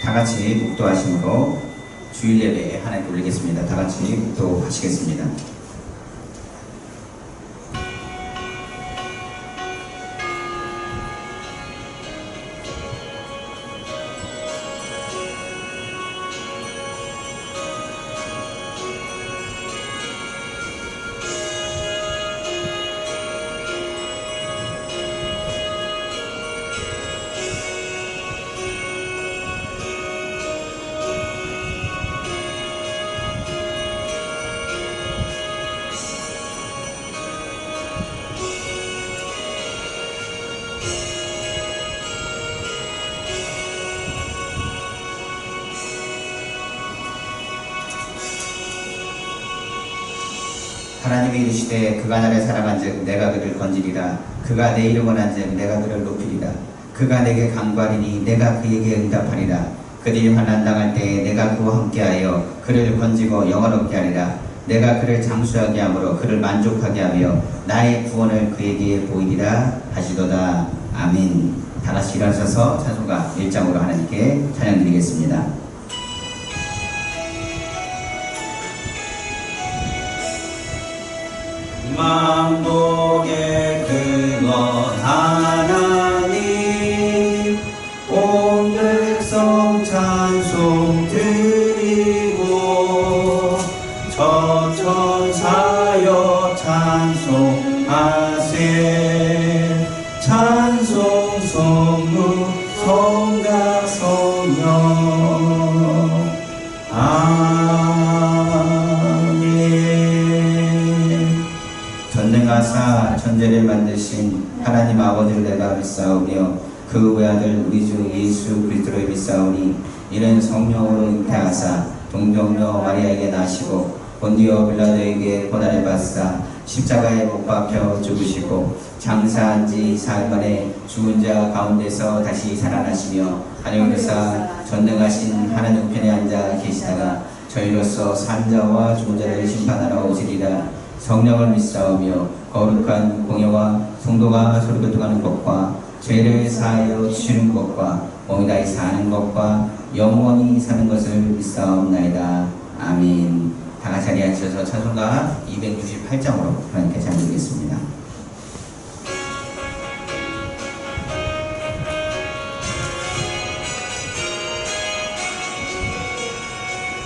다 같이 묵도하심으로 주일 예배에 하나님께 올리겠습니다. 다 같이 묵도하시겠습니다. 하나님이 이르시되 그가 나를 사랑한즉 내가 그를 건지리라. 그가 내 이름을 한즉 내가 그를 높이리라. 그가 내게 간구하리니 내가 그에게 응답하리라. 그들이 환난당할 때에 내가 그와 함께하여 그를 건지고 영화롭게 하리라. 내가 그를 장수하게 함으로 그를 만족하게 하며 나의 구원을 그에게 보이리라 하시도다. 아멘. 다같이 일어서서 찬송가 1장으로 하나님께 찬양드리겠습니다. 만복의 근원 하나님 온 백성 찬송 드리고 천천사여 찬송하세. 찬송 성무 성가 성령 전능하사 천재를 만드신 하나님 아버지를 내가 믿사오며 그 외아들 우리 주 예수 그리스도를 믿사오니 이는 성령으로 잉태하사 동정녀 마리아에게 나시고 본디오 빌라도에게 고난을 받사 십자가에 못 박혀 죽으시고 장사한 지 사흘 만에 죽은 자 가운데서 다시 살아나시며 하늘에서 전능하신 하나님 우편에 앉아 계시다가 저희로서 산 자와 죽은 자를 심판하러 오시리라. 성령을 믿사오며 거룩한 공예와 성도가 서로 교통하는 것과 죄를 사하여 주시는 것과 몸이 다히 사는 것과 영원히 사는 것을 믿사옵나이다. 아멘. 다같이 자리에 앉으셔서 찬송가 268장으로 하나님께 찬양드리겠습니다.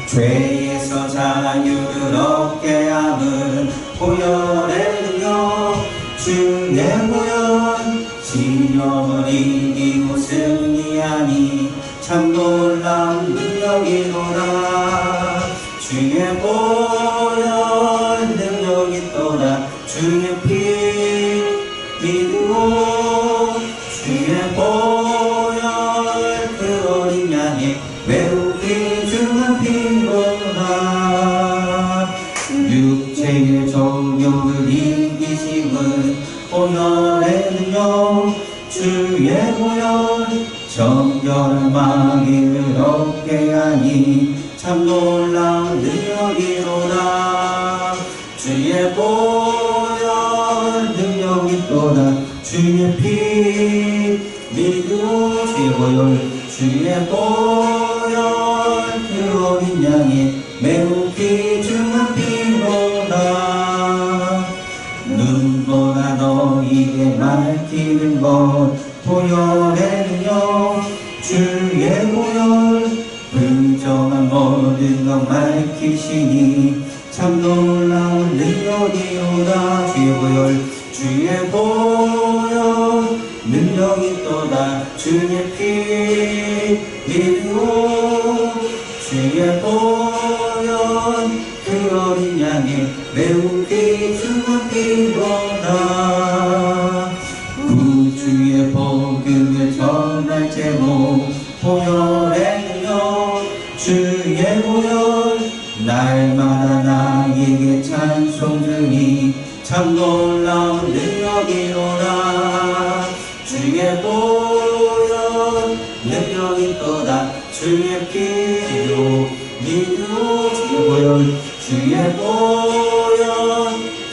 죄에서 자유를 얻게 함은 보혈의 능력 주의 보혈 신령을 이기고 승리하니 참 놀라운 능력이로다. 주의 보혈 능력이 또다. 주의 피 믿고 주의 보혈 그 어린 양의 매우 귀중한 피로다. 육체의 정욕을 이기심은 보혈의 능력 주의 보혈 정결한 마귀를 얻게 하니 참 놀라운 능력이로다. 주의 보혈 능력이 또다. 주의 피 믿고 주의 보혈 주의 보혈 그 어린 양의 매우 귀중한 피로다. 눈보다 너희에게 밝히는 것 보혈의 능력 주의 보혈 불정한 모든 것 밝히시니 참 놀라운 능력이로다. 주의 보혈 주의 보혈 능력이 또다. 주의 피 믿고 주의 보혈 그 어린 양의 매우 귀중한 피로다. 구주의 복음을 전할 제목 보혈의 능력 주의 보혈 날마다 나에게 찬송 중이 참 놀라운 능력이로다. 주의 보혈 능력이 또다. 주의 피로 믿고 주의 보혈 주의 보혈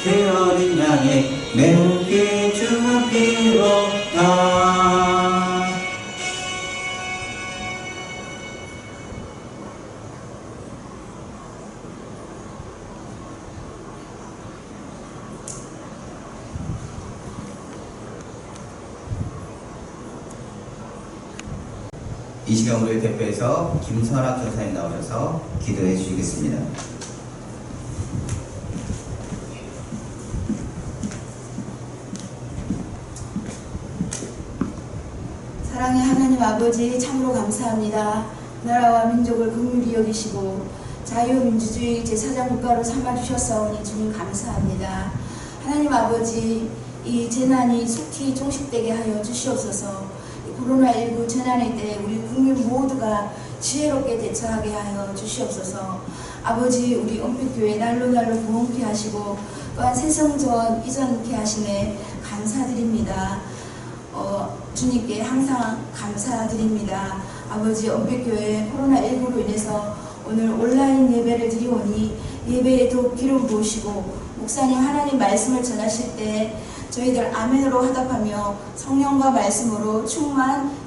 그 어린 양의 매우 귀중한 피로다. 이 시간 우리를 대표해서 김선학 전사님 나오셔서 기도해 주시겠습니다. 사랑의 하나님 아버지, 참으로 감사합니다. 나라와 민족을 긍휼히 여기시고 자유민주주의 제4장 국가로 삼아주셨사오니 주님 감사합니다. 하나님 아버지, 이 재난이 속히 종식되게 하여 주시옵소서. 코로나19 재난의 때 우리 국민 모두가 지혜롭게 대처하게 하여 주시옵소서. 아버지, 우리 온빛교회 날로 부흥케 하시고 또한 새성전 이전케 하심에 감사드립니다. 주님께 항상 감사드립니다. 아버지, 온빛교회 코로나19로 인해서 오늘 온라인 예배를 드리오니 예배에 더욱 기름 부으시고 목사님 하나님 말씀을 전하실 때 저희들 아멘으로 화답하며 성령과 말씀으로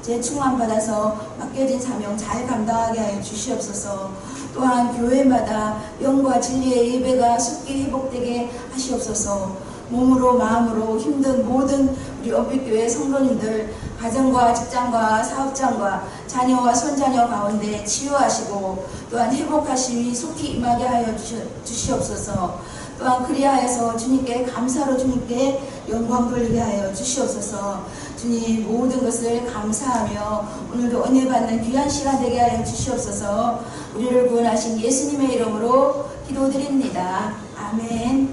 재충만 받아서 맡겨진 사명 잘 감당하게 하여 주시옵소서. 또한 교회마다 영과 진리의 예배가 쉽게 회복되게 하시옵소서. 몸으로 마음으로 힘든 모든 우리 온빛교회 성도님들 가정과 직장과 사업장과 자녀와 손자녀 가운데 치유하시고 또한 회복하심이 속히 임하게 하여 주시옵소서. 또한 그리하여서 주님께 감사로 주님께 영광 돌리게 하여 주시옵소서. 주님, 모든 것을 감사하며 오늘도 은혜 받는 귀한 시간 되게 하여 주시옵소서. 우리를 구원하신 예수님의 이름으로 기도드립니다. 아멘.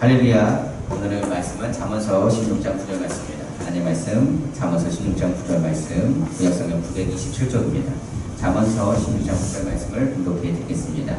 할렐루야. 오늘의 말씀은 잠언서 16장 9절 말씀입니다. 하나님 말씀 잠언서 16장 9절 말씀 구약성경 927쪽입니다. 잠언서 16장 9절 말씀을 분독해 드리겠습니다.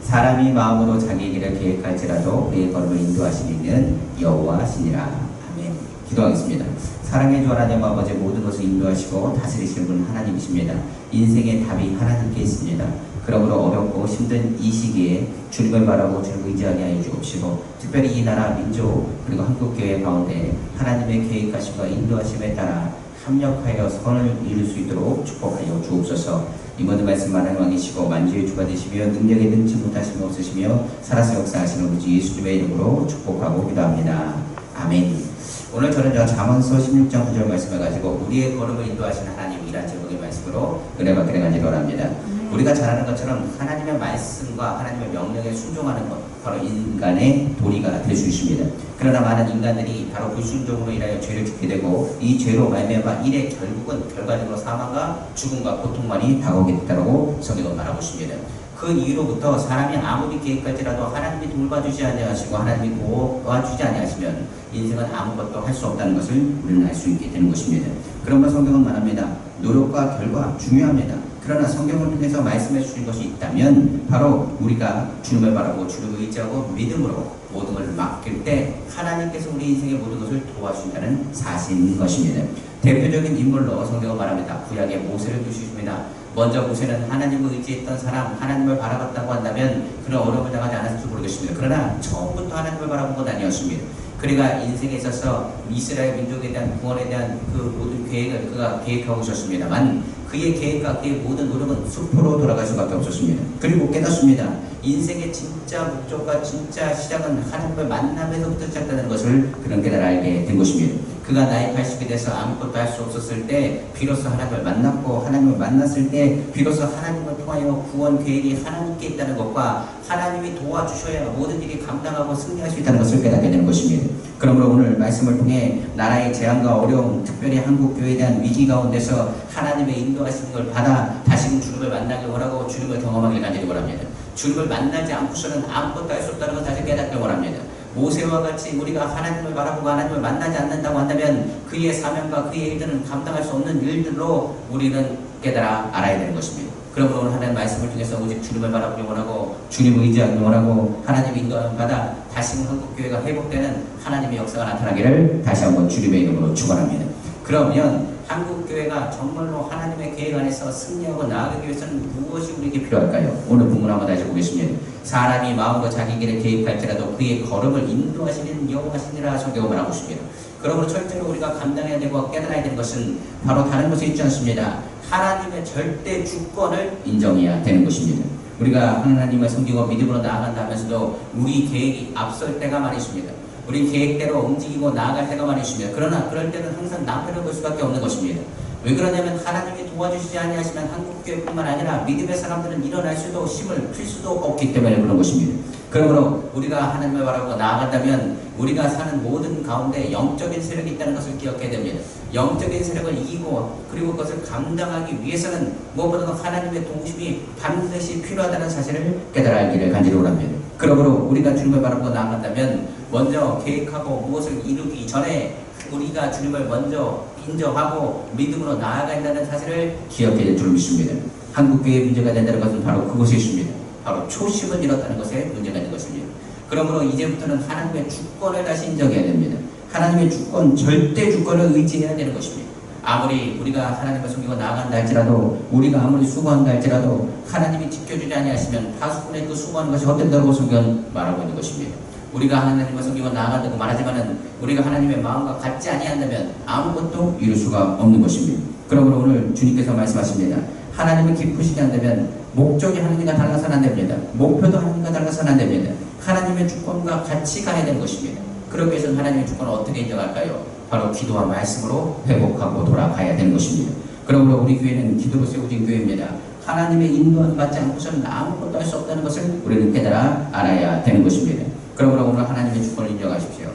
사람이 마음으로 자기 길을 계획할지라도 그의 걸음을 인도하시는 여호와시니라. 아멘. 기도하겠습니다. 사랑의 주 하나님 아버지, 모든 것을 인도하시고 다스리시는 분 하나님이십니다. 인생의 답이 하나님께 있습니다. 그러므로 어렵고 힘든 이 시기에 주님을 바라고 주님을 의지하게 하여 주옵시고, 특별히 이 나라 민족 그리고 한국교회 가운데 하나님의 계획하심과 인도하심에 따라 협력하여 선을 이룰 수 있도록 축복하여 주옵소서. 이 모든 말씀 하나님 왕이시고 만주의 주가 되시며 능력에 능지 못하심이 없으시며 살아서 역사하시는 우리 주 예수님의 이름으로 축복하고 기도합니다. 아멘. 오늘 저는 잠언서 16장 9절 말씀을 가지고 우리의 걸음을 인도하시는 하나님이란 제목의 말씀으로 은혜 받게 되기를 원합니다. 우리가 잘 아는 것처럼 하나님의 말씀과 하나님의 명령에 순종하는 것, 바로 인간의 도리가 될 수 있습니다. 그러나 많은 인간들이 바로 불순종으로 인하여 죄를 짓게 되고 이 죄로 말미암아 일의 결국은 결과적으로 사망과 죽음과 고통만이 다가오게 됐다고 성경은 말하고 있습니다. 그 이후로부터 사람이 아무리 계획할지라도 하나님이 돌봐주지 아니하시고 하나님이 도와주지 아니하시면 인생은 아무것도 할 수 없다는 것을 우리는 알 수 있게 되는 것입니다. 그러므로 성경은 말합니다. 노력과 결과 중요합니다. 그러나 성경을 통해서 말씀해 주신 것이 있다면 바로 우리가 주님을 바라고 주님을 의지하고 믿음으로 모든 것을 맡길 때 하나님께서 우리 인생의 모든 것을 도와주신다는 사실인 것입니다. 대표적인 인물로 성경은 말합니다. 구약의 모세를 두십니다. 먼저 모세는 하나님을 의지했던 사람, 하나님을 바라봤다고 한다면 그는 어려움을 당하지 않았을지 모르겠습니다. 그러나 처음부터 하나님을 바라본 건 아니었습니다. 그가 인생에 있어서 이스라엘 민족에 대한 구원에 대한 그 모든 계획을 그가 계획하고 있었습니다만 그의 계획과 그의 모든 노력은 수포로 돌아갈 수밖에 없었습니다. 그리고 깨닫습니다. 인생의 진짜 목적과 진짜 시작은 하나님을 만나면서부터 시작되는 것을 그는 깨달아 알게 된 것입니다. 그가 나이 80이 돼서 아무것도 할 수 없었을 때 비로소 하나님을 만났고 하나님을 만났을 때 비로소 하나님을 통하여 구원 계획이 하나님께 있다는 것과 하나님이 도와주셔야 모든 일이 감당하고 승리할 수 있다는 것을 깨닫게 되는 것입니다. 그러므로 오늘 말씀을 통해 나라의 재앙과 어려움, 특별히 한국교회에 대한 위기 가운데서 하나님의 인도하시는 걸 받아 다시금 주님을 만나길 원하고 주님을 경험하길 간절히 원합니다. 주님을 만나지 않고서는 아무것도 할 수 없다는 걸 다시 깨닫길 원합니다. 모세와 같이 우리가 하나님을 바라보고 하나님을 만나지 않는다고 한다면 그의 사명과 그의 일들은 감당할 수 없는 일들로 우리는 깨달아 알아야 되는 것입니다. 그러므로 오늘 하나님의 말씀을 통해서 오직 주님을 바라보기 원하고 주님을 의지하기 원하고 하나님의 인도함을 받아 다시 한국교회가 회복되는 하나님의 역사가 나타나기를 다시 한번 주님의 이름으로 축원합니다. 그러면 한국교회가 정말로 하나님의 계획 안에서 승리하고 나아가기 위해서는 무엇이 우리에게 필요할까요? 오늘 본문 한번 다시 보겠습니다. 사람이 마음으로 자기 길에 계획할지라도 그의 걸음을 인도하시는 여호와시니라 성경을 말하고 있습니다. 그러므로 철저히 우리가 감당해야 되고 깨달아야 되는 것은 바로 다른 것에 있지 않습니다. 하나님의 절대 주권을 인정해야 되는 것입니다. 우리가 하나님을 섬기고 믿음으로 나아간다 하면서도 우리 계획이 앞설 때가 많이 있습니다. 우리 계획대로 움직이고 나아갈 때가 많이 있습니다. 그러나 그럴 때는 항상 낭패를 볼 수밖에 없는 것입니다. 왜 그러냐면 하나님이 도와주시지 아니하시면 한국교회뿐만 아니라 믿음의 사람들은 일어날 수도 힘을 필 수도 없기 때문에 그런 것입니다. 그러므로 우리가 하나님을 바라보고 나아간다면 우리가 사는 모든 가운데 영적인 세력이 있다는 것을 기억해야 됩니다. 영적인 세력을 이기고 그리고 그것을 감당하기 위해서는 무엇보다도 하나님의 동심이 반드시 필요하다는 사실을 깨달아 알기를 간절히 원합니다. 그러므로 우리가 주님을 바라보고 나아간다면 먼저 계획하고 무엇을 이루기 전에 우리가 주님을 먼저 인정하고 믿음으로 나아가야 한다는 사실을 기억해야 될 줄 믿습니다. 한국교회의 문제가 된다는 것은 바로 그것이 있습니다. 바로 초심을 잃었다는 것에 문제가 있는 것입니다. 그러므로 이제부터는 하나님의 주권을 다시 인정해야 됩니다. 하나님의 주권, 절대 주권을 의지해야 되는 것입니다. 아무리 우리가 하나님을 섬기고 나아간다 할지라도 우리가 아무리 수고한다 할지라도 하나님이 지켜주지 아니하시면 파수꾼의 그 수고하는 것이 헛된다고 성경은 말하고 있는 것입니다. 우리가 하나님을 섬기고 나아간다고 말하지만은 우리가 하나님의 마음과 같지 아니한다면 아무것도 이룰 수가 없는 것입니다. 그러므로 오늘 주님께서 말씀하십니다. 하나님을 기쁘시게 한다면 목적이 하나님과 달라서는 안 됩니다. 목표도 하나님과 달라서는 안 됩니다. 하나님의 주권과 같이 가야 되는 것입니다. 그러기 위해서는 하나님의 주권을 어떻게 인정할까요? 바로 기도와 말씀으로 회복하고 돌아가야 되는 것입니다. 그러므로 우리 교회는 기도로 세워진 교회입니다. 하나님의 인도함 받지 않고서는 아무것도 할 수 없다는 것을 우리는 깨달아 알아야 되는 것입니다. 그러므로 오늘 하나님의 주권을 인정하십시오.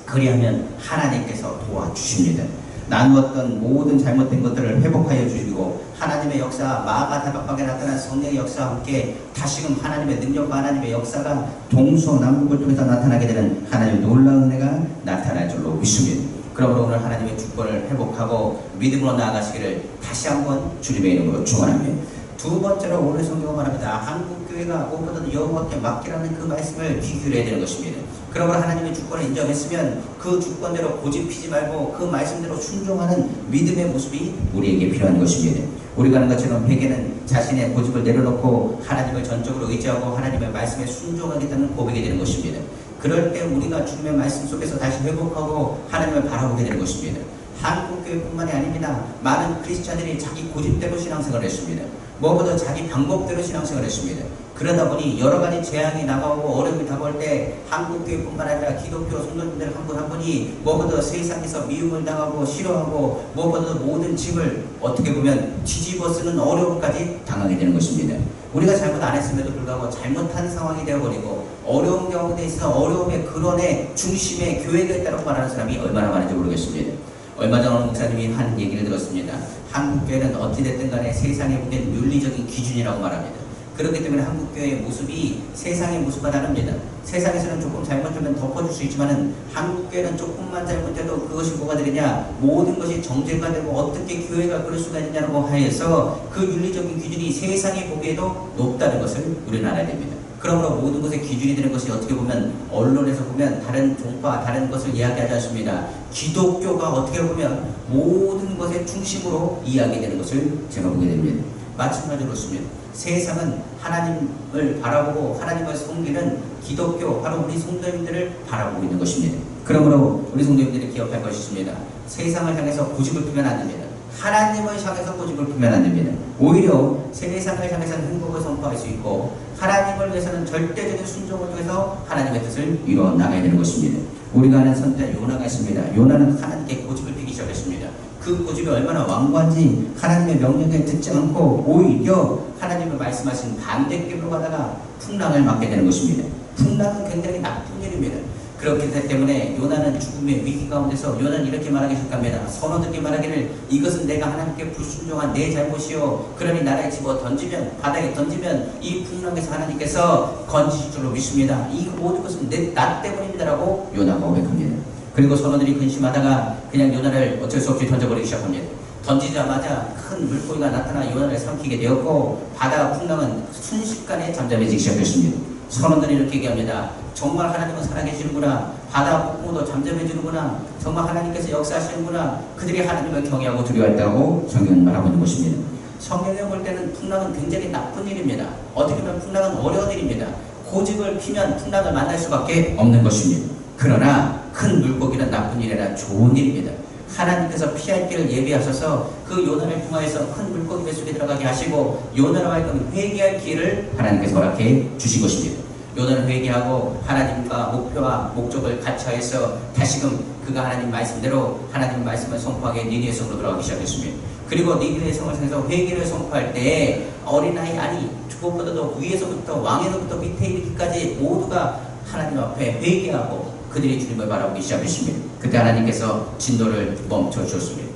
그리하면 하나님께서 도와주십니다. 나누었던 모든 잘못된 것들을 회복하여 주시고 하나님의 역사, 마가 다각하게 나타난 성령의 역사와 함께 다시금 하나님의 능력과 하나님의 역사가 동서남북을 통해서 나타나게 되는 하나님의 놀라운 은혜가 나타날 줄로 믿습니다. 그러므로 오늘 하나님의 주권을 회복하고 믿음으로 나아가시기를 다시 한번 주님의 이름으로 축원합니다. 두 번째로 오늘 성경은 말합니다. 한국교회가 무엇보다도 여호와께 맡기라는 그 말씀을 귀 기울여야 되는 것입니다. 그러므로 하나님의 주권을 인정했으면 그 주권대로 고집피지 말고 그 말씀대로 순종하는 믿음의 모습이 우리에게 필요한 것입니다. 우리가 하는 것처럼 회개는 자신의 고집을 내려놓고 하나님을 전적으로 의지하고 하나님의 말씀에 순종하겠다는 고백이 되는 것입니다. 그럴 때 우리가 주님의 말씀 속에서 다시 회복하고 하나님을 바라보게 되는 것입니다. 한국교회뿐만이 아닙니다. 많은 크리스찬들이 자기 고집대로 신앙생활을 했습니다. 무엇보다 자기 방법대로 신앙생활을 했습니다. 그러다 보니 여러 가지 재앙이 나가오고 어려움이 다가올 때 한국교회뿐만 아니라 기독교 성도님들 한 분 한 분이 무엇보다 세상에서 미움을 당하고 싫어하고 무엇보다 모든 짐을 어떻게 보면 뒤집어 쓰는 어려움까지 당하게 되는 것입니다. 우리가 잘못 안 했음에도 불구하고 잘못한 상황이 되어버리고 어려운 가운데 있어 어려움의 근원의 중심에 교회가 있다고 말하는 사람이 얼마나 많은지 모르겠습니다. 얼마 전 어느 목사님이 하는 얘기를 들었습니다. 한국교회는 어찌됐든 간에 세상에 보낸 윤리적인 기준이라고 말합니다. 그렇기 때문에 한국교회의 모습이 세상의 모습과 다릅니다. 세상에서는 조금 잘못하면 덮어줄 수 있지만 한국교회는 조금만 잘못해도 그것이 뭐가 되느냐, 모든 것이 정죄가 되고 어떻게 교회가 그럴 수가 있느냐고 하여서 그 윤리적인 기준이 세상이 보기에도 높다는 것을 우리는 알아야 됩니다. 그러므로 모든 것의 기준이 되는 것이 어떻게 보면 언론에서 보면 다른 종파, 다른 것을 이야기하지 않습니다. 기독교가 어떻게 보면 모든 것의 중심으로 이야기되는 것을 제가 보게 됩니다. 마찬가지로 그렇습니다. 세상은 하나님을 바라보고 하나님을 섬기는 기독교, 바로 우리 성도님들을 바라보고 있는 것입니다. 그러므로 우리 성도님들이 기억할 것이 있습니다. 세상을 향해서 고집을 피면 안 됩니다. 하나님을 향해서 고집을 피면 안 됩니다. 오히려 세상을 향해서는 행복을 선포할 수 있고 하나님을 위해서는 절대적인 순종을 통해서 하나님의 뜻을 이루어 나가야 되는 것입니다. 우리가 아는 선자 요나가 있습니다. 요나는 하나님께 고집을 피기 시작했습니다. 그 고집이 얼마나 완고한지 하나님의 명령에 듣지 않고 오히려 하나님을 말씀하신 반대길로 가다가 풍랑을 맞게 되는 것입니다. 풍랑은 굉장히 나쁜 일입니다. 그렇기 때문에 요나는 죽음의 위기 가운데서 요나는 이렇게 말하기 시작합니다. 선원들께 말하기를 이것은 내가 하나님께 불순종한 내 잘못이요 그러니 나라에 집어 던지면 바다에 던지면 이 풍랑에서 하나님께서 건지실 줄로 믿습니다. 이 모든 것은 나 때문입니다라고 요나가 고백합니다. 그리고 선원들이 근심하다가 그냥 요나를 어쩔 수 없이 던져버리기 시작합니다. 던지자마자 큰 물고기가 나타나 요나를 삼키게 되었고 바다 풍랑은 순식간에 잠잠해지기 시작했습니다. 선원들이 이렇게 얘기합니다. 정말 하나님은 살아계시는구나. 바다 폭풍도 잠잠해지는구나. 정말 하나님께서 역사하시는구나. 그들이 하나님을 경외하고 두려워했다고 성경은 말하고 있는 것입니다. 성경에 볼 때는 풍랑은 굉장히 나쁜 일입니다. 어떻게 보면 풍랑은 어려운 일입니다. 고집을 피면 풍랑을 만날 수밖에 없는 것입니다. 그러나 큰 물고기는 나쁜 일이라 좋은 일입니다. 하나님께서 피할 길을 예비하셔서 그 요나를 통하여서 큰 물고기 뱃속에 들어가게 하시고 요나로 하여금 회개할 기회를 하나님께서 허락해 주신 것입니다. 요나는 회개하고 하나님과 목표와 목적을 같이하여서 다시금 그가 하나님 말씀대로 하나님 말씀을 선포하게 니느웨 성으로 돌아가기 시작했습니다. 그리고 니느웨 성을 향해서 회개를 선포할 때 어린아이 아니 그것보다도 위에서부터 왕에서부터 밑에 이르기까지 모두가 하나님 앞에 회개하고 그들이 주님을 바라보기 시작했습니다. 그때 하나님께서 진노를 멈춰 주었습니다.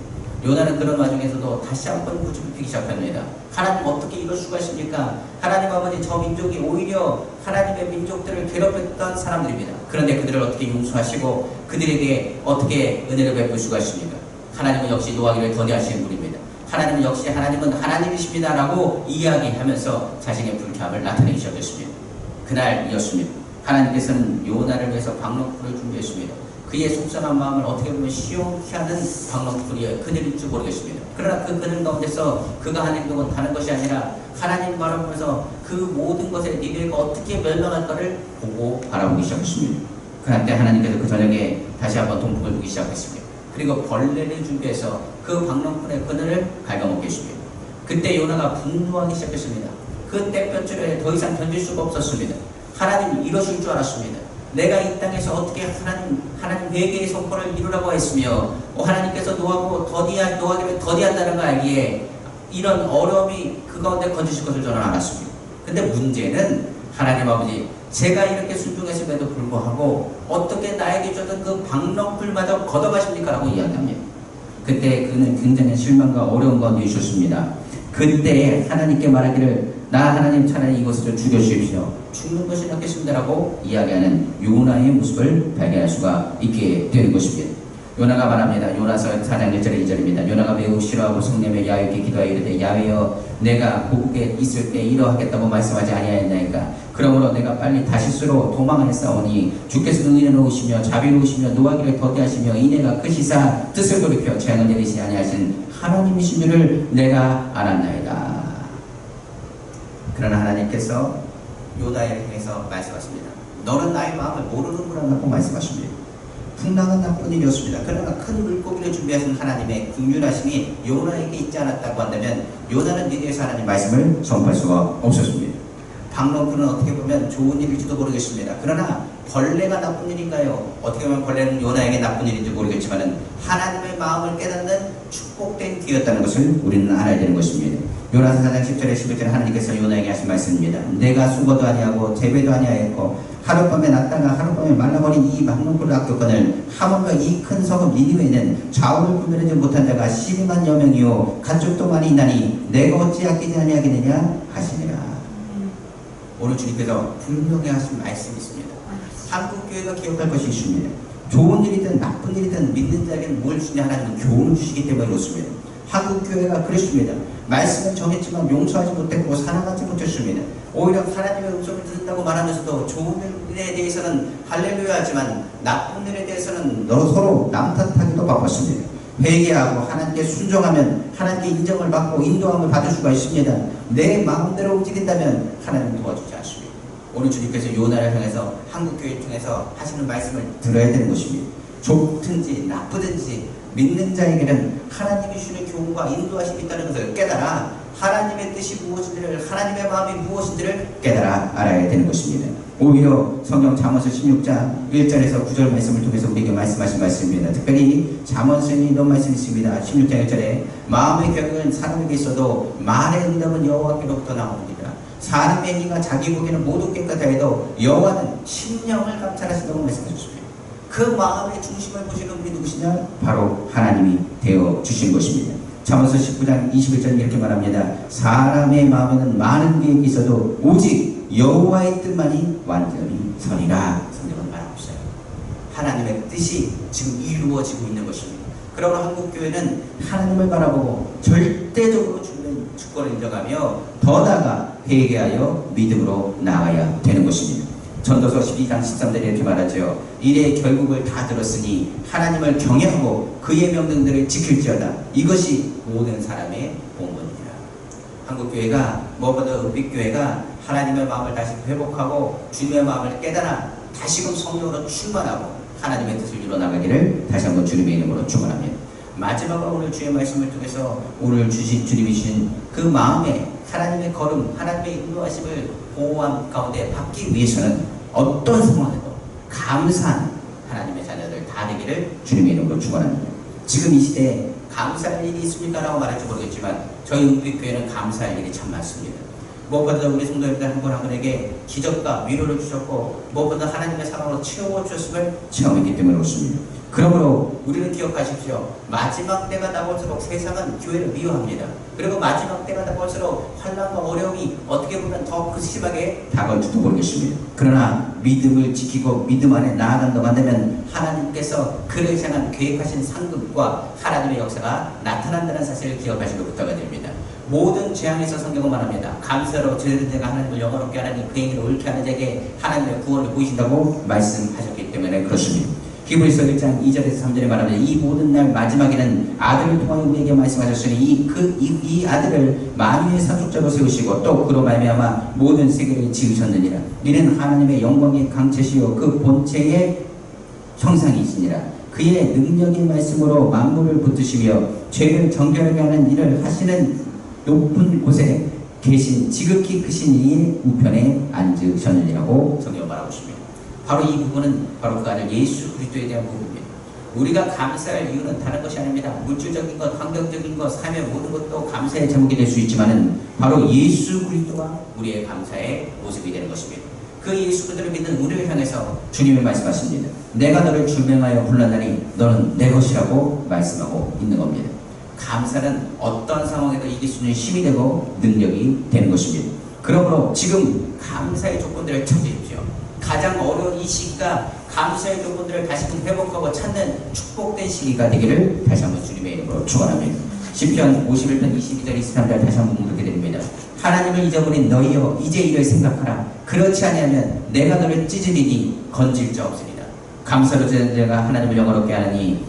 요나는 그런 와중에서도 다시 한번 고집을 피기 시작합니다. 하나님 어떻게 이럴 수가 있습니까? 하나님 아버지 저 민족이 오히려 하나님의 민족들을 괴롭혔던 사람들입니다. 그런데 그들을 어떻게 용서하시고 그들에게 어떻게 은혜를 베풀 수가 있습니까? 하나님은 역시 노하기를 더디하시는 분입니다. 하나님은 역시 하나님은 하나님이십니다 라고 이야기하면서 자신의 불쾌함을 나타내기 시작했습니다. 그날이었습니다. 하나님께서는 요나를 위해서 박력불을 준비했습니다. 그의 속상한 마음을 어떻게 보면 시원케 하는 박력불이 그늘일 줄 모르겠습니다. 그러나 그 그늘 가운데서 그가 하는 행동은 다른 것이 아니라 하나님 바라보면서 그 모든 것에 니네가 어떻게 멸망할까를 보고 바라보기 시작했습니다. 그때 하나님께서 그 저녁에 다시 한번 동풍을 부기 시작했습니다. 그리고 벌레를 준비해서 그 박력불의 그늘을 갉아먹게 했습니다. 그때 요나가 분노하기 시작했습니다. 그 땡볕줄에 더 이상 견딜 수가 없었습니다. 하나님 이러실 줄 알았습니다. 내가 이 땅에서 어떻게 하나님 회개의 선포를 이루라고 했으며 하나님께서 노하기를 더디한다는 걸 알기에 이런 어려움이 그 가운데 건지실 것을 저는 알았습니다. 근데 문제는 하나님 아버지 제가 이렇게 순종했음에도 불구하고 어떻게 나에게 줬던 그 박력불마저 걷어가십니까? 라고 이야기합니다. 그때 그는 굉장히 실망과 어려운 가운데 있었습니다. 그때 하나님께 말하기를 나 하나님 차라리 이것을 죽여주십시오. 죽는 것이 낫겠습니다라고 이야기하는 요나의 모습을 발견할 수가 있게 되는 것입니다. 요나가 말합니다. 요나서 4장 1절에 2절입니다. 요나가 매우 싫어하고 성내며 야훼께 기도하여 이르되 야훼여 내가 고국에 있을 때 이러하겠다고 말씀하지 아니하였나이까. 그러므로 내가 빨리 다시스로 도망하였사오니 주께서 능히 놓으시며 자비로우시며 노하기를 더디하시며 이내가 크시사 뜻을 돌이켜 재앙을 내리시지 아니하신 하나님이신 줄을 내가 알았나이다. 그러나 하나님께서 요나를 통해서 말씀하십니다. 너는 나의 마음을 모르는구나라고 말씀하십니다. 풍랑은 나쁜 일이었습니다. 그러나 큰 물고기를 준비하신 하나님의 긍휼하심이 요나에게 있지 않았다고 한다면 요나는 니느웨에서 하나님 말씀을 선포할 수가 없었습니다. 박력불은 어떻게 보면 좋은 일일지도 모르겠습니다. 그러나 벌레가 나쁜 일인가요? 어떻게 보면 벌레는 요나에게 나쁜 일인지 모르겠지만 하나님의 마음을 깨닫는 축복된 기회였다는 것을 우리는 알아야 되는 것입니다. 요나서 4장 10절에 11절에 하나님께서 요나에게 하신 말씀입니다. 내가 수고도 아니하고 재배도 아니하였고 하룻밤에 났다가 하룻밤에 말라버린 이 박력불을 아꼈거늘 하물며 이 큰 성읍 니느웨는 좌우를 구별하지 못한 자가 12만여 명이요 가축도 많이 있나니 내가 어찌 아끼지 아니하겠느냐 하시니라. 오늘 주님께서 분명히 하신 말씀이 있습니다. 한국교회가 기억할 것이 있습니다. 좋은 일이든 나쁜 일이든 믿는 자에게는 뭘 주냐 하나님은 교훈을 주시기 때문에 그렇습니다. 한국교회가 그렇습니다. 말씀은 정했지만 용서하지 못했고 사랑하지 못했습니다. 오히려 하나님의 음성을 듣는다고 말하면서도 좋은 일에 대해서는 할렐루야 하지만 나쁜 일에 대해서는 서로 남 탓하기도 바빴습니다. 회개하고 하나님께 순종하면 하나님께 인정을 받고 인도함을 받을 수가 있습니다. 내 마음대로 움직인다면 하나님 도와주지 않습니다. 오늘 주님께서 요나를 향해서 한국교회를 통해서 하시는 말씀을 들어야 되는 것입니다. 좋든지 나쁘든지 믿는 자에게는 하나님이 주시는 교훈과 인도하심이 있다는 것을 깨달아 하나님의 뜻이 무엇인지를 하나님의 마음이 무엇인지를 깨달아 알아야 되는 것입니다. 오히려 성경 잠언서 16장 1절에서 9절 말씀을 통해서 우리에게 말씀하신 말씀입니다. 특별히 잠언서에 이런 말씀이 있습니다. 16장 1절에 마음의 계획은 사람에게 있어도 말의 응답은 여호와께로부터 나옵니다. 사람의 행위가 자기 보기에는 모두 깨끗하다 해도 여호와는 심령을 감찰하신다고 말씀하셨습니다. 그 마음의 중심을 보시는 분이 누구시냐? 바로 하나님이 되어 주신 것입니다. 잠언서 19장 21절 이렇게 말합니다. 사람의 마음에는 많은 계획이 있어도 오직 여호와의 뜻만이 완전히 선이라. 성경은 말 없어요. 하나님의 뜻이 지금 이루어지고 있는 것입니다. 그러나 한국교회는 하나님을 바라보고 절대적으로 주는 주권을 인정하며 더 나아가 회개하여 믿음으로 나아가야 되는 것입니다. 전도서 12장 13절에 이렇게 말하죠. 이래 결국을 다 들었으니 하나님을 경외하고 그의 명령들을 지킬지어다. 이것이 모든 사람의 본분이니라. 한국교회가 무엇보다 은빛교회가 하나님의 마음을 다시 회복하고 주님의 마음을 깨달아 다시금 성령으로 충만하고 하나님의 뜻을 이루어나가기를 다시 한번 주님의 이름으로 축원합니다. 마지막으로 오늘 주의 말씀을 통해서 오늘 주님이 주신 그 마음에 하나님의 걸음, 하나님의 인도하심을 보호함 가운데 받기 위해서는 어떤 상황에도 감사한 하나님의 자녀들 다 되기를 주님의 이름으로 축원합니다. 지금 이 시대에 감사할 일이 있습니까? 라고 말할지 모르겠지만 저희 은빛교회는 감사할 일이 참 많습니다. 무엇보다 우리 성도님들 한 분 한 분에게 기적과 위로를 주셨고 무엇보다 하나님의 사랑으로 채워주셨음을 체험했기 때문에 그렇습니다. 그러므로 우리는 기억하십시오. 마지막 때가 다가올수록 세상은 교회를 미워합니다. 그리고 마지막 때가 다가올수록 환난과 어려움이 어떻게 보면 더 심하게 다가올지도 모르겠습니다. 그러나 믿음을 지키고 믿음 안에 나아간다고 한다면 하나님께서 그를 향한 계획하신 상급과 하나님의 역사가 나타난다는 사실을 기억하시고 부탁을 드립니다. 모든 재앙에서 성경은 말합니다. 감사로 저희들 자가 하나님을 영원롭게 하나니 그 행위를 옳게 하는 자에게 하나님의 구원을 보이신다고 말씀하셨기 때문에 그렇습니다. 히브리서 1장 2절에서 3절에 말합니다. 이 모든 날 마지막에는 아들을 통하여 우리에게 말씀하셨으니 이 아들을 만유의 상속자로 세우시고 또 그로 말미암아 모든 세계를 지으셨느니라. 이는 하나님의 영광의 강체시요 그 본체의 형상이시니라. 그의 능력의 말씀으로 만물을 붙드시며 죄를 정결하게 하는 일을 하시는 높은 곳에 계신 지극히 크신 이의 우편에 앉으셨느니라고 성경 말하고 있습니다. 바로 이 부분은 바로 그 아들 예수 그리스도에 대한 부분입니다. 우리가 감사할 이유는 다른 것이 아닙니다. 물질적인 것, 환경적인 것, 삶의 모든 것도 감사의 제목이 될 수 있지만은 바로 예수 그리스도가 우리의 감사의 모습이 되는 것입니다. 그 예수 그리스도를 믿는 우리를 향해서 주님이 말씀하십니다. 내가 너를 주명하여 불렀나니 너는 내 것이라고 말씀하고 있는 겁니다. 감사는 어떤 상황에도 이길 수 있는 힘이 되고 능력이 되는 것입니다. 그러므로 지금 감사의 조건들을 찾으십시오. 가장 어려운 이 시기가 감사의 조건들을 다시금 회복하고 찾는 축복된 시기가 되기를 다시 한번 주님의 이름으로 축원합니다. 시편 51편 22절 23절 다시 한번 묵게 됩니다. 하나님을 잊어버린 너희여 이제 이를 생각하라. 그렇지 아니하면 내가 너를 찢으리니 건질 자 없으리라. 감사로 되는 자가 하나님을 영원롭게 하느니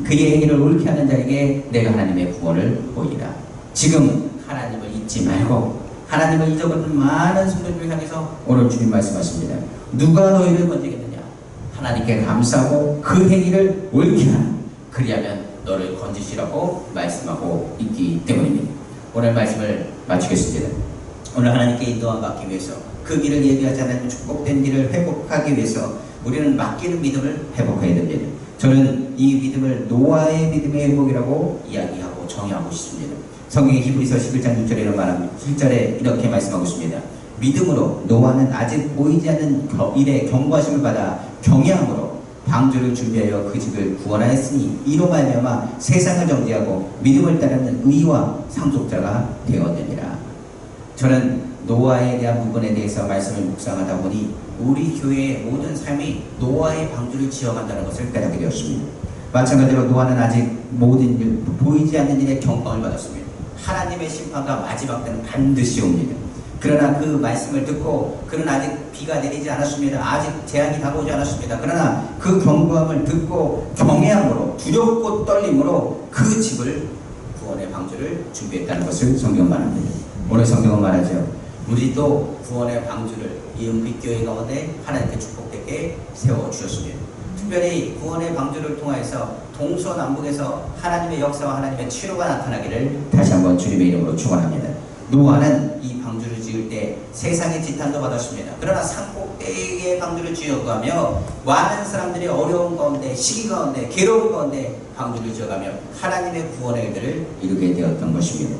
그의 행위를 옳게 하는 자에게 내가 하나님의 구원을 보이라. 지금 하나님을 잊지 말고 하나님을 잊어버리는 많은 성도들을 향해서 오늘 주님 말씀하십니다. 누가 너희를 건지겠느냐? 하나님께 감사하고 그 행위를 옳게 하라. 그리하면 너를 건지시라고 말씀하고 있기 때문입니다. 오늘 말씀을 마치겠습니다. 오늘 하나님께 인도함 받기 위해서 그 길을 예비하지 않은 축복된 길을 회복하기 위해서 우리는 맡기는 믿음을 회복해야 됩니다. 저는 이 믿음을 노아의 믿음의 회복이라고 이야기하고 정의하고 싶습니다. 성경의 히브리서 11장 6절에 말합니다. 7절에 이렇게 말씀하고 있습니다. 믿음으로 노아는 아직 보이지 않는 일의 경고하심을 받아 경외함으로 방주를 준비하여 그 집을 구원하였으니 이로 말미암아 세상을 정죄하고 믿음을 따르는 의와 상속자가 되었느니라. 저는 노아에 대한 부분에 대해서 말씀을 묵상하다 보니 우리 교회의 모든 삶이 노아의 방주를 지어간다는 것을 깨닫게 되었습니다. 마찬가지로 노아는 아직 모든 일, 보이지 않는 일에 경고를 받았습니다. 하나님의 심판과 마지막 때는 반드시 옵니다. 그러나 그 말씀을 듣고 그는 아직 비가 내리지 않았습니다. 아직 재앙이 다가오지 않았습니다. 그러나 그 경고함을 듣고 경외함으로 두렵고 떨림으로 그 집을 구원의 방주를 준비했다는 것을 성경 말합니다. 오늘 성경은 말하죠. 우리도 구원의 방주를 이 은빛교회 가운데 하나님께 축복되게 세워주셨습니다. 특별히 구원의 방주를 통하여서 동서남북에서 하나님의 역사와 하나님의 치료가 나타나기를 다시 한번 주님의 이름으로 축원합니다. 노아는 이 방주를 지을 때 세상의 지탄도 받았습니다. 그러나 산꼭대기의 방주를 지어가며 많은 사람들이 어려운 가운데 시기 가운데 괴로운 가운데 방주를 지어가며 하나님의 구원의 일들을 이루게 되었던 것입니다.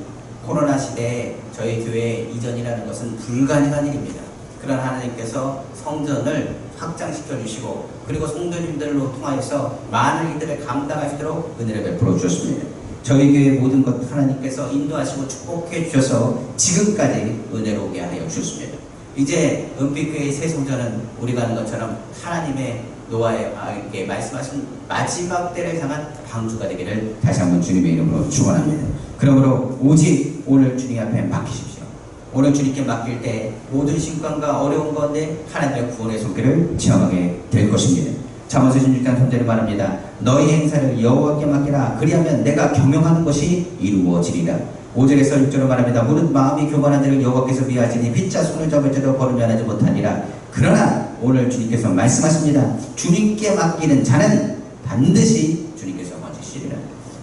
코로나 시대에 저희 교회 이전이라는 것은 불가능한 일입니다. 그러나 하나님께서 성전을 확장시켜 주시고 그리고 성도님들로 통하여서 많은 일들을 감당하시도록 은혜를 베풀어 주셨습니다. 저희 교회 모든 것 하나님께서 인도하시고 축복해 주셔서 지금까지 은혜롭게 하여 주셨습니다. 이제 은빛교회의 새 성전은 우리가 하는 것처럼 하나님의 노아에게 말씀하신 마지막 때를 향한 방주가 되기를 다시 한번 주님의 이름으로 축원합니다. 그러므로 오직 오늘 주님 앞에 맡기십시오. 오늘 주님께 맡길 때 모든 신관과 어려운 가운데 하나님의 구원의 손길을 체험하게 될 것입니다. 잠언서 16장 3절에 말합니다. 너희 행사를 여호와께 맡기라. 그리하면 내가 경영하는 것이 이루어지리라. 5절에서 6절로 말합니다. 무릇 마음이 교만한 자를 여호와께서 미워하시니 빗자 손을 잡을 자도 거름면하지 못하니라. 그러나 오늘 주님께서 말씀하십니다. 주님께 맡기는 자는 반드시 주님께서 건지시리라.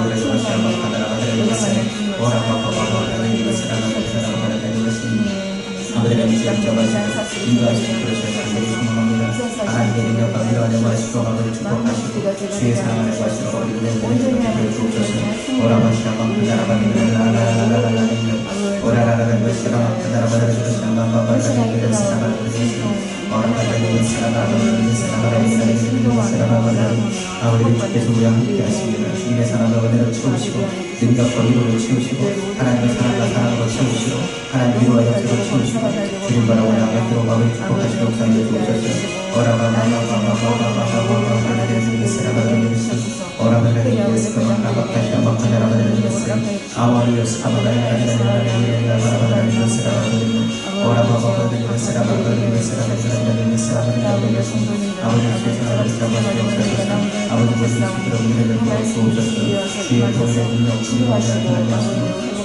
아버지를 것이 한번 받아라가는 것을 오라바바바바라는 것을 하나님의 것이 아버지를 지적하시고 인도하시고 그러셔서 간절히 소망합니다. 하나님의 능력과 위로하는 것으로 아버지를 축복하시고 주의 사랑하는 것으로 우리를 내주시고 주옵소서. 오라바시아방 하나라바는 라라라라라라라는 오라라라라는 것이 하나라바는 것이 한번바바라는 것을 사랑하는 것이 오라바라는 사랑하는 사랑하는 아버지를 주께서 우리와 함께 하십니다. 주님의 사랑과 은혜를 채우시고 능력과 위로를 채우시고 하나님의 사랑과 사랑으로 채우시고 하나님 위로와 역사로 채우시고 주님 바라보는 아버지로 마음을 축복하시고 역사를 주옵소서. 아버지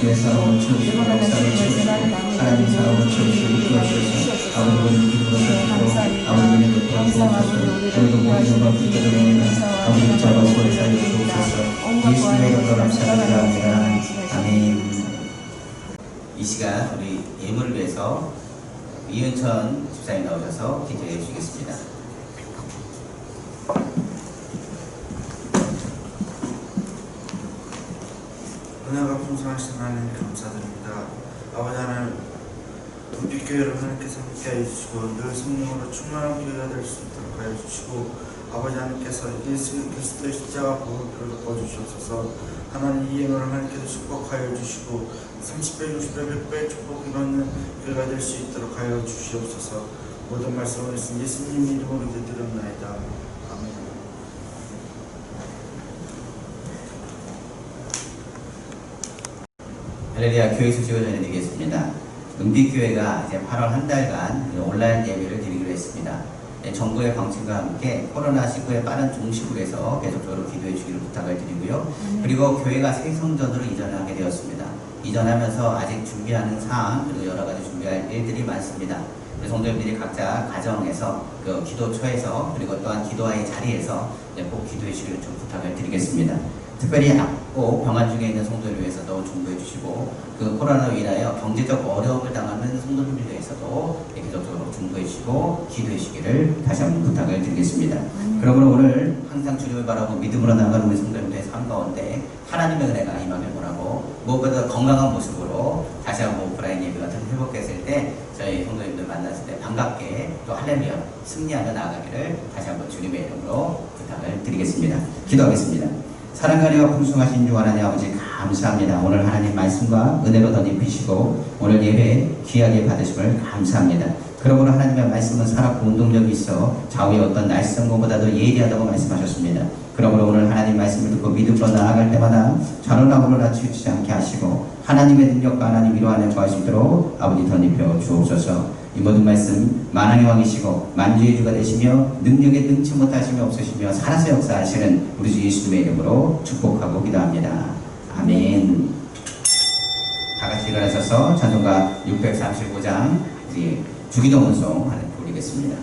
주의 사랑을 채우시고 역사를 채우시고 하나님 사랑을 채우시고 이끌어주셔서 아버지 믿음으로 살고 아버지 믿음으로 도와주옵소서. 오늘도 모든 영광 기도드립니다. 아버지 잡아 구원 사여 주옵소서. 예수님의 이름으로 감사드립니다. 아멘. 이 시간 우리 예물을 위해서 이은천 집사님 나오셔서 기도해 주시겠습니다. 은혜가 풍성하신 하나님 감사드립니다. 아버지 하나님, 은빛교회를 하나님께서 함께하여 주시고 늘 성령으로 충만한 교회가 될 수 있도록 하여 주시고 아버지 하나님께서 예수 그리스도의 십자가 보혈을 덮어주셔서 하나님 이 예물을 하나님께서 축복하여 주시고 30배, 60배, 100배 축복이 받는 교회가 될 수 있도록 하여 주시옵소서. 모든 말씀을 예수님 이름으로 기도드렸나이다. 아멘. 할렐루야. 교회 소식을 전해드리겠습니다. 은빛교회가 이제 8월 한 달간 온라인 예배를 드리기로 했습니다. 정부의 방침과 함께 코로나19의 빠른 종식을 해서 계속적으로 기도해 주기를 부탁을 드리고요. 그리고 교회가 새 성전으로 이전하게 되었습니다. 이전하면서 아직 준비하는 사항 그리고 여러 가지 준비할 일들이 많습니다. 성도님들이 각자 가정에서 그 기도처에서 그리고 또한 기도와의 자리에서 꼭 기도해 주기를 좀 부탁을 드리겠습니다. 특별히 꼭 병환 중에 있는 성도를 위해서도 중보해 주시고 그 코로나로 인하여 경제적 어려움을 당하는 성도님들에 대해서도 계속적으로 중보해 주시고 기도해 주시기를 다시 한번 부탁을 드리겠습니다. 그러므로 오늘 항상 주님을 바라고 믿음으로 나가는 우리 성도님들의 삶 가운데 하나님의 은혜가 임하길 원하고 무엇보다 건강한 모습으로 다시 한번 오프라인 예배 같은 회복했을 때 저희 성도님들 만났을 때 반갑게 또 할렐루야 승리하며 나아가기를 다시 한번 주님의 이름으로 부탁을 드리겠습니다. 기도하겠습니다. 사랑하리와 풍성하신 주 하나님 아버지 감사합니다. 오늘 하나님 말씀과 은혜로 덧입히시고 오늘 예배 귀하게 받으심을 감사합니다. 그러므로 하나님의 말씀은 살았고 운동력이 있어 좌우의 어떤 날성고보다도 예리하다고 말씀하셨습니다. 그러므로 오늘 하나님 말씀을 듣고 믿음으로 나아갈 때마다 좌로나무로 낮추지 않게 하시고 하나님의 능력과 하나님 위로 안에 거할 수 있도록 아버지 덧입혀 주옵소서. 이 모든 말씀 만왕의 왕이시고 만주의 주가 되시며 능력에 능치 못하시며 없으시며 살아서 역사하시는 우리 주 예수님의 이름으로 축복하고 기도합니다. 아멘. 다 같이 일어나셔서 찬송가 635장 우리 주기도 원송 하나 부르겠습니다.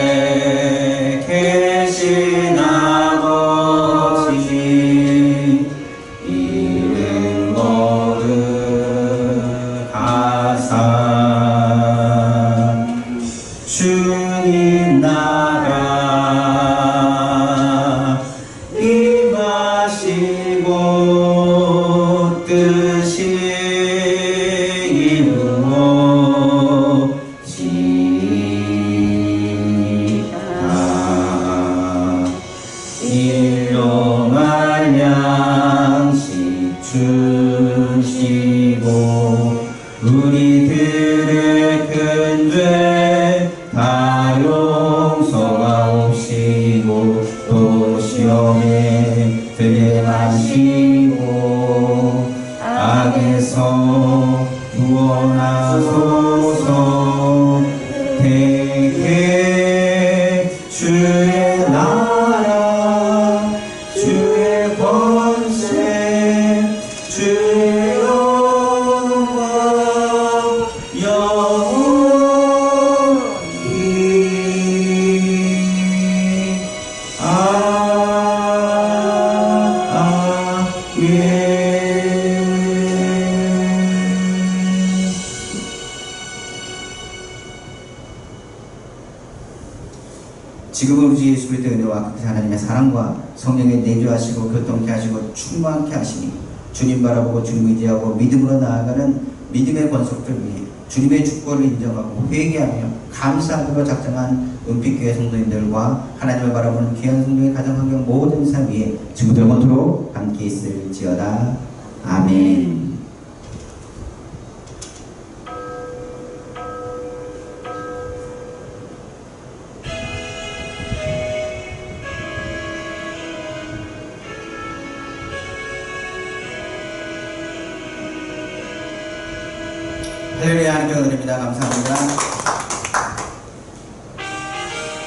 하늘에 계신 아버지 이름 거룩하사 주님 나라 임하시고 뜻이 일용할 양식 주시고 우리들의 큰 죄 다 용서하옵시고 또 시험에 들게 마시고 악에서 구원하소서. 대개 주의 나라 주의 권세 주의 영광 영원히 아멘. 지금은 우리 예수 그리스도의 은혜와 그 하나님의 사랑과 성령의 내주하시고 교통케 하시고 충만케 하시니 주님 바라보고 주님 의지하고 믿음으로 나아가는 믿음의 권속들 위해 주님의 축복을 인정하고 회개하며 감사하기로 작정한 은빛교회 성도님들과 하나님을 바라보는 귀한 성도의 가정환경 모든 삶 위에 지금부터 영원토록 함께 있을지어다. 아멘. 할렐루야 하나님께 은혜입니다. 감사합니다.